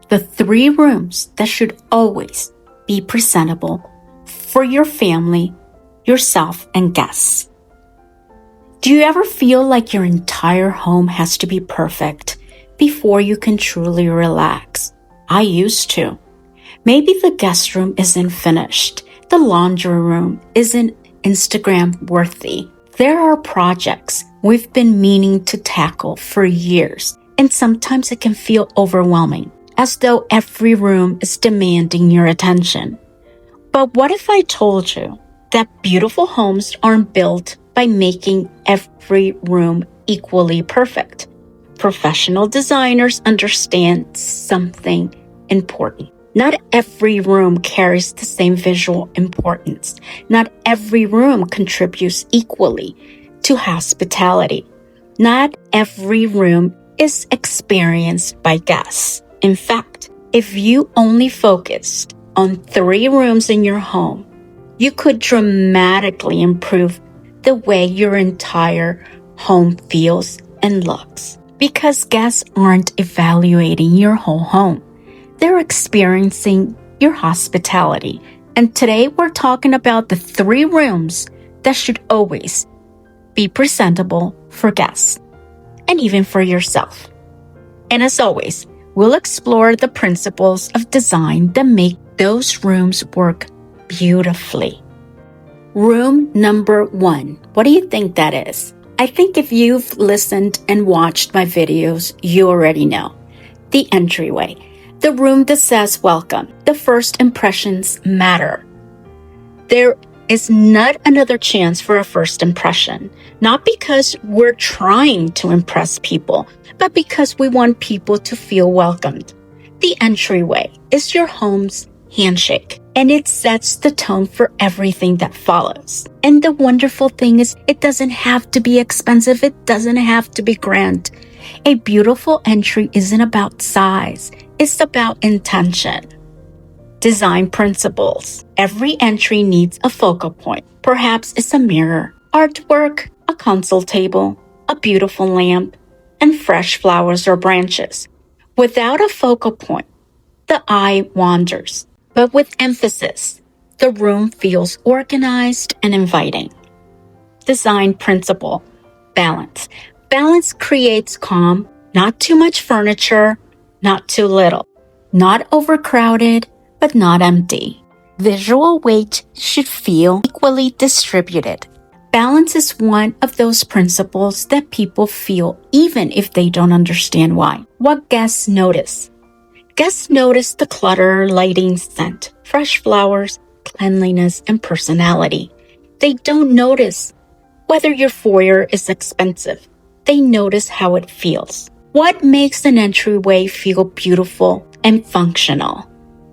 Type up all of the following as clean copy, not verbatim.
the 3 rooms that should always be presentable for your family, yourself, and guests. Do you ever feel like your entire home has to be perfect before you can truly relax? I used to. Maybe the guest room isn't finished. The laundry room isn't Instagram worthy. There are projects we've been meaning to tackle for years, and sometimes it can feel overwhelming, as though every room is demanding your attention. But what if I told you that beautiful homes aren't built by making every room equally perfect? Professional designers understand something important. Not every room carries the same visual importance. Not every room contributes equally to hospitality. Not every room is experienced by guests. In fact, if you only focused on 3 rooms in your home, you could dramatically improve the way your entire home feels and looks. Because guests aren't evaluating your whole home. They're experiencing your hospitality. And today we're talking about the 3 rooms that should always be presentable for guests and even for yourself. And as always, we'll explore the principles of design that make those rooms work beautifully. Room number 1. What do you think that is? I think if you've listened and watched my videos, you already know. The entryway. The room that says welcome. The first impressions matter. There is not another chance for a first impression. Not because we're trying to impress people, but because we want people to feel welcomed. The entryway is your home's handshake, and it sets the tone for everything that follows. And the wonderful thing is, it doesn't have to be expensive. It doesn't have to be grand. A beautiful entry isn't about size. It's about intention. Design principles. Every entry needs a focal point. Perhaps it's a mirror, artwork, a console table, a beautiful lamp, and fresh flowers or branches. Without a focal point, the eye wanders. But with emphasis, the room feels organized and inviting. Design principle. Balance. Balance creates calm. Not too much furniture, not too little. Not overcrowded, but not empty. Visual weight should feel equally distributed. Balance is one of those principles that people feel even if they don't understand why. What guests notice? Guests notice the clutter, lighting, scent, fresh flowers, cleanliness, and personality. They don't notice whether your foyer is expensive. They notice how it feels. What makes an entryway feel beautiful and functional?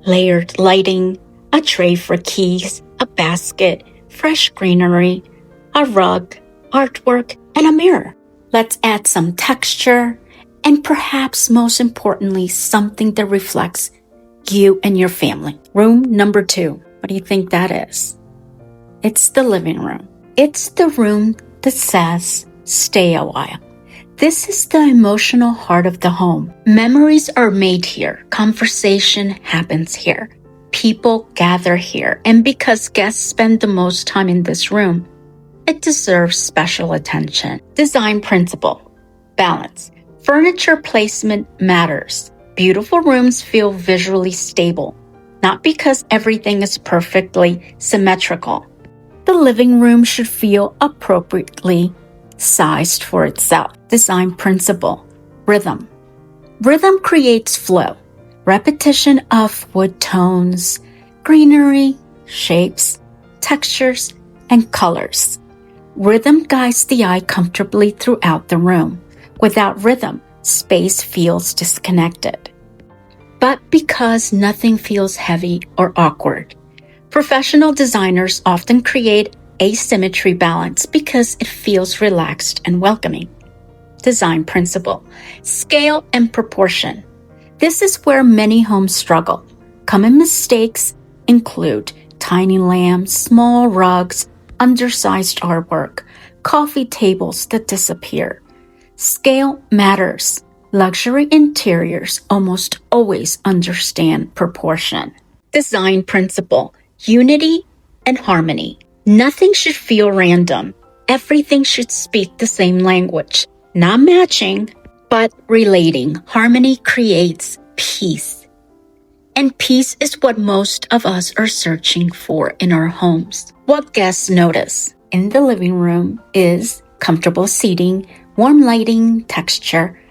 Layered lighting, a tray for keys, a basket, fresh greenery, a rug, artwork, and a mirror. Let's add some texture, and perhaps most importantly, something that reflects you and your family. Room number 2. What do you think that is? It's the living room. It's the room that says, stay a while. This is the emotional heart of the home. Memories are made here. Conversation happens here. People gather here. And because guests spend the most time in this room, it deserves special attention. Design principle. Balance. Furniture placement matters. Beautiful rooms feel visually stable, not because everything is perfectly symmetrical. The living room should feel appropriately sized for itself. Design principle. Rhythm. Rhythm creates flow. Repetition of wood tones, greenery, shapes, textures, and colors. Rhythm guides the eye comfortably throughout the room. Without rhythm, space feels disconnected. But because nothing feels heavy or awkward, professional designers often create asymmetry balance because it feels relaxed and welcoming. Design principle. Scale and proportion. This is where many homes struggle. Common mistakes include tiny lamps, small rugs, undersized artwork, coffee tables that disappear. Scale matters. Luxury interiors almost always understand proportion. Design principle, unity and harmony. Nothing should feel random. Everything should speak the same language, not matching, but relating. Harmony creates peace. And peace is what most of us are searching for in our homes. What guests notice in the living room is comfortable seating, warm lighting, texture,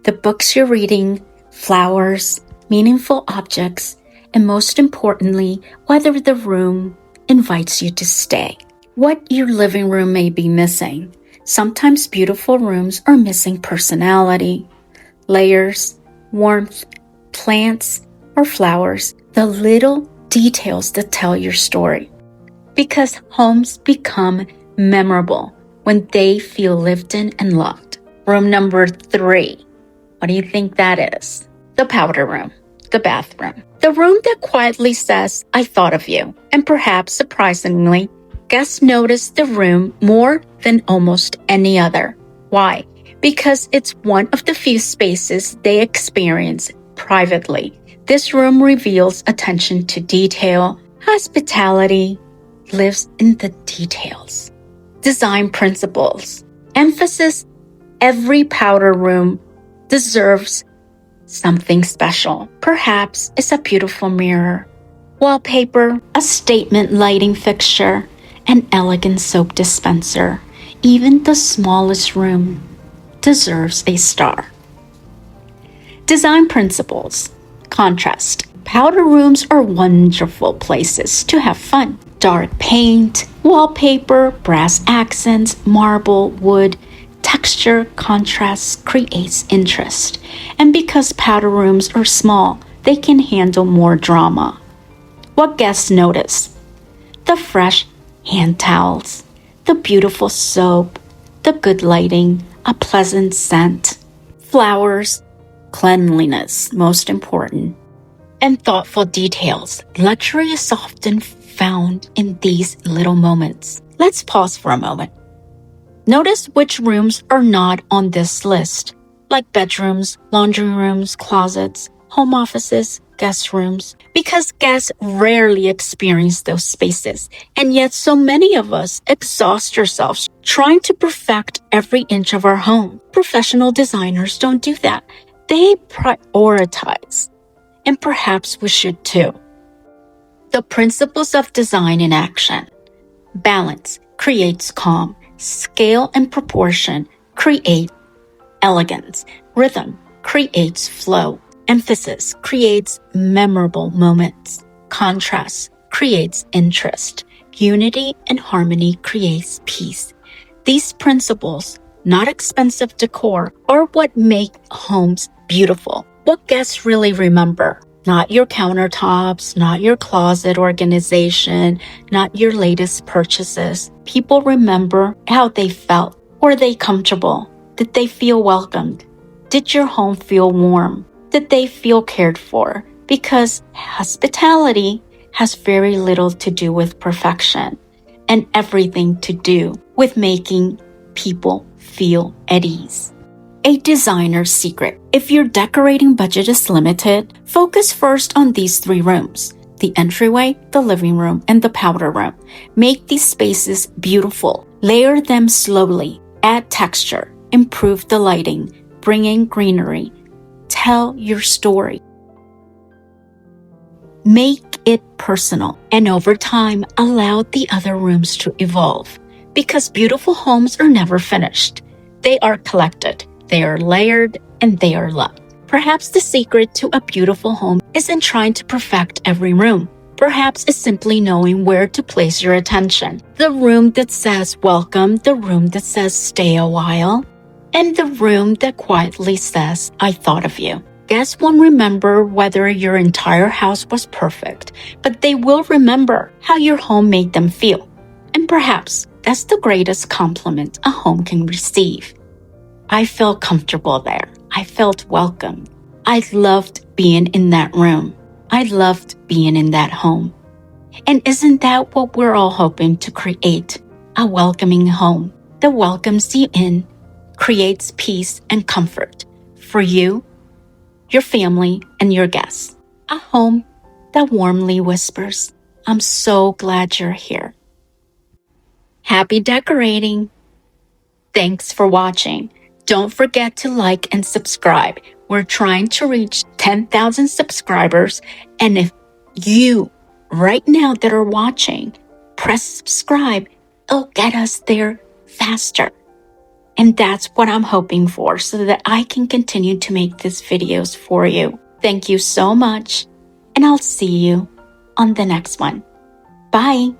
the books you're reading, flowers, meaningful objects, and most importantly, whether the room invites you to stay. What your living room may be missing. Sometimes beautiful rooms are missing personality, layers, warmth, plants, or flowers, the little details that tell your story. Because homes become memorable when they feel lived in and loved. Room number 3. What do you think that is? The powder room, the bathroom. The room that quietly says, I thought of you. And perhaps surprisingly, guests notice the room more than almost any other. Why? Because it's one of the few spaces they experience privately. This room reveals attention to detail. Hospitality lives in the details. Design principles. Emphasis, every powder room deserves something special. Perhaps it's a beautiful mirror, wallpaper, a statement lighting fixture, an elegant soap dispenser. Even the smallest room deserves a star. Design principles. Contrast. Powder rooms are wonderful places to have fun. Dark paint, wallpaper, brass accents, marble, wood, texture, contrast creates interest. And because powder rooms are small, they can handle more drama. What guests notice? The fresh hand towels, the beautiful soap, the good lighting, a pleasant scent, flowers, cleanliness, most important, and thoughtful details. Luxury is often found in these little moments. Let's pause for a moment. Notice which rooms are not on this list, like bedrooms, laundry rooms, closets, home offices, guest rooms, because guests rarely experience those spaces, and yet so many of us exhaust ourselves trying to perfect every inch of our home. Professional designers don't do that. They prioritize, and perhaps we should too. The principles of design in action. Balance creates calm. Scale and proportion create elegance. Rhythm creates flow. Emphasis creates memorable moments. Contrast creates interest. Unity and harmony creates peace. These principles, not expensive decor, are what make homes beautiful. What guests really remember. Not your countertops, not your closet organization, not your latest purchases. People remember how they felt. Were they comfortable? Did they feel welcomed? Did your home feel warm? Did they feel cared for? Because hospitality has very little to do with perfection and everything to do with making people feel at ease. A designer's secret. If your decorating budget is limited, focus first on these 3 rooms: the entryway, the living room, and the powder room. Make these spaces beautiful. Layer them slowly. Add texture. Improve the lighting. Bring in greenery. Tell your story. Make it personal. And over time, allow the other rooms to evolve. Because beautiful homes are never finished. They are collected. They are layered, and they are loved. Perhaps the secret to a beautiful home isn't trying to perfect every room. Perhaps it's simply knowing where to place your attention. The room that says welcome, the room that says stay a while, and the room that quietly says, I thought of you. Guests won't remember whether your entire house was perfect, but they will remember how your home made them feel. And perhaps that's the greatest compliment a home can receive. I felt comfortable there. I felt welcome. I loved being in that room. I loved being in that home. And isn't that what we're all hoping to create? A welcoming home that welcomes you in, creates peace and comfort for you, your family, and your guests. A home that warmly whispers, "I'm so glad you're here." Happy decorating! Thanks for watching. Don't forget to like and subscribe. We're trying to reach 10,000 subscribers. And if you, right now that are watching, press subscribe, it'll get us there faster. And that's what I'm hoping for, so that I can continue to make these videos for you. Thank you so much, and I'll see you on the next one. Bye.